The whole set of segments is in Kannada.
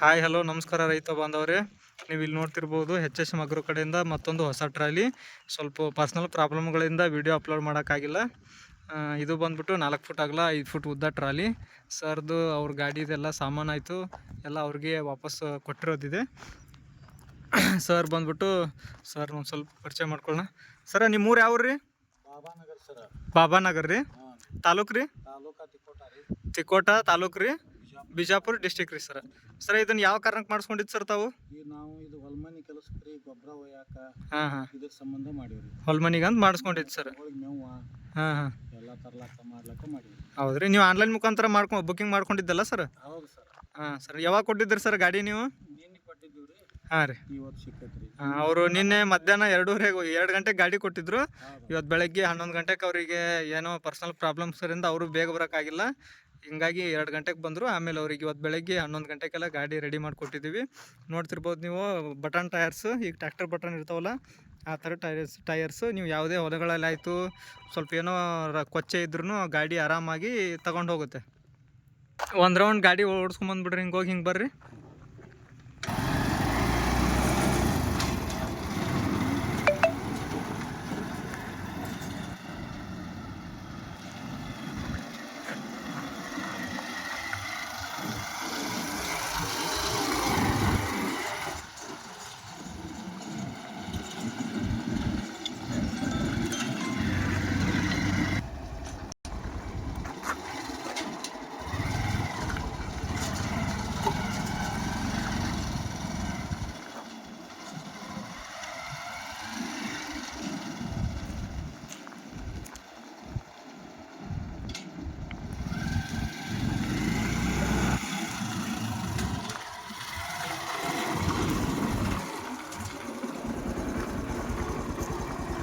ಹಾಯ್ ಹಲೋ ನಮಸ್ಕಾರ ರೈತ ಬಾಂಧವರೇ. ನೀವು ಇಲ್ಲಿ ನೋಡ್ತಿರ್ಬೋದು ಎಚ್ ಅಗ್ರೋ ಕಡೆಯಿಂದ ಮತ್ತೊಂದು ಹೊಸ ಟ್ರಾಲಿ. ಸ್ವಲ್ಪ ಪರ್ಸ್ನಲ್ ಪ್ರಾಬ್ಲಮ್ಗಳಿಂದ ವಿಡಿಯೋ ಅಪ್ಲೋಡ್ ಮಾಡೋಕ್ಕಾಗಿಲ್ಲ. ಇದು ಬಂದ್ಬಿಟ್ಟು 4 ಫುಟ್ ಅಗಲ 5 ಫುಟ್ ಉದ್ದ ಟ್ರಾಲಿ. ಸರ್ದು ಅವ್ರ ಗಾಡಿದೆಲ್ಲ ಸಾಮಾನು ಆಯಿತು, ಎಲ್ಲ ಅವ್ರಿಗೆ ವಾಪಸ್ ಕೊಟ್ಟಿರೋದಿದೆ. ಸರ್ ಬಂದ್ಬಿಟ್ಟು ಸರ್ ಒಂದು ಸ್ವಲ್ಪ ಪರಿಚಯ ಮಾಡ್ಕೊಳ್ಳೋಣ. ಸರ ನಿಮ್ಮೂರು ಯಾವ ರೀ? ಬಾಬಾನಗರ್ ಸರ್. ಬಾಬಾನಗರ್ ರೀ. ತಾಲೂಕು ರೀ? ತಿಕೋಟ ತಾಲೂಕು ರೀ, ಬಿಜಾಪುರ ಡಿಸ್ಟಿಕ್ ರೀ ಸರ್. ಸರ್ ಇದನ್ನು ಯಾವ ಕಾರಣಕ್ಕೆ ಮಾಡಿಸ್ಕೊಂಡಿದ್ದು ಸರ್ ತಾವು? ನಾವು ಇದು ಹೊಲ್ಮನಿ ಕೆಲಸಕ್ಕೆ ರೀ, ಗೊಬ್ಬರ ಒಯ್ಯಾಕ ಇದಕ್ಕೆ ಸಂಬಂಧ ಮಾಡೀವಿ. ಹೊಲ್ಮನಿಗೆ ಅಂತ ಮಾಡಿಸ್ಕೊಂಡಿದ್ದು ಸರ್. ಮೇವು ಎಲ್ಲ ತರ್ಲಾಕ ಮಾಡ್ಲಾಕ ಮಾಡೀವಿ. ಹೌದ್ರಿ. ನೀವು ಆನ್ಲೈನ್ ಮುಖಾಂತರ ಬುಕ್ಕಿಂಗ್ ಮಾಡ್ಕೊಂಡಿದ್ದಲ್ಲ ಸರ್? ಹೌದು ಸರ್. ಸರ್ ಯಾವಾಗ ಕೊಟ್ಟಿದ್ರಿ ಸರ್ ಗಾಡಿ ನೀವು? ನಿನ್ನೆ ಕೊಟ್ಟಿದ್ದೀವಿ ರೀ. ರೀ. ಇವತ್ತು ಸಿಕ್ಕತ್ರಿ. ಅವರು ನಿನ್ನೆ ಮಧ್ಯಾಹ್ನ 2 ಗಂಟೆಗೆ ಗಾಡಿ ಕೊಟ್ಟಿದ್ರು. ಇವತ್ತು ಬೆಳಗ್ಗೆ 11 ಗಂಟೆಗೆ ಅವರಿಗೆ ಏನೋ ಪರ್ಸನಲ್ ಪ್ರಾಬ್ಲಮ್ಸರಿಂದ ಅವರು ಬೇಗ ಬರೋಕ್ಕಾಗಿಲ್ಲ. ಹಿಂಗಾಗಿ 2 ಗಂಟೆಗೆ ಬಂದರು. ಆಮೇಲೆ ಅವ್ರಿಗೆ ಇವತ್ತು ಬೆಳಗ್ಗೆ 11 ಗಂಟೆಗೆಲ್ಲ ಗಾಡಿ ರೆಡಿ ಮಾಡಿಕೊಟ್ಟಿದ್ದೀವಿ. ನೋಡ್ತಿರ್ಬೋದು ನೀವು, ಬಟನ್ ಟಯರ್ಸು, ಈಗ ಟ್ರ್ಯಾಕ್ಟರ್ ಬಟನ್ ಇರ್ತಾವಲ್ಲ ಆ ಥರ ಟಯರ್ಸು. ನೀವು ಯಾವುದೇ ಹೊಲಗಳಲ್ಲಿ ಆಯಿತು, ಸ್ವಲ್ಪ ಏನೋ ಕೊಚ್ಚೆ ಇದ್ರೂ ಗಾಡಿ ಆರಾಮಾಗಿ ತಗೊಂಡು ಹೋಗುತ್ತೆ. ಒಂದು ರೌಂಡ್ ಗಾಡಿ ಓಡಿಸ್ಕೊಂಬಂದ್ಬಿಡ್ರಿ, ಹಿಂಗೆ ಹೋಗಿ ಹಿಂಗೆ ಬರ್ರಿ.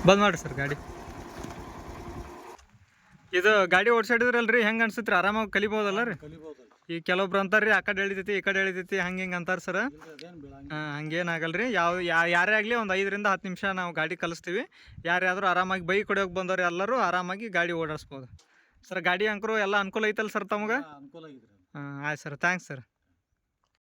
ಬಂದ್ ಮಾಡಿರಿ ಸರ್ ಗಾಡಿ. ಇದು ಗಾಡಿ ಓಡಿಸಾಡಿದ್ರಲ್ರಿ, ಹೆಂಗೆ ಅನ್ಸುತ್ತೆ? ಆರಾಮಾಗಿ ಕಲಿಬೋದಲ್ಲ ರೀ? ಈ ಕೆಲವೊಬ್ರು ಅಂತಾರೆ ರೀ, ಆ ಕಡೆ ಎಳಿತೈತಿ ಈ ಕಡೆ ಎಳಿತೈತಿ ಹಂಗೆ ಹಿಂಗೆ ಅಂತಾರೆ ಸರ್. ಹಂಗೇನಾಗಲ್ಲ ರೀ. ಯಾರೇ ಆಗಲಿ ಒಂದು 5 ರಿಂದ 10 ನಿಮಿಷ ನಾವು ಗಾಡಿ ಕಲಿಸ್ತೀವಿ. ಯಾರ್ಯಾದರೂ ಆರಾಮಾಗಿ ಬೈಕ್ ಹೊಡೆಯೋಕೆ ಬಂದವ್ರು ಎಲ್ಲರೂ ಆರಾಮಾಗಿ ಗಾಡಿ ಓಡಿಸ್ಬೋದು ಸರ್. ಗಾಡಿ ಅಂಕರು ಎಲ್ಲ ಅನುಕೂಲ ಐತಲ್ಲ ಸರ್ ತಮಗೆ? ಅನುಕೂಲ ಆಗಿದೆ. ಆಯ್ತು ಸರ್, ಥ್ಯಾಂಕ್ಸ್ ಸರ್.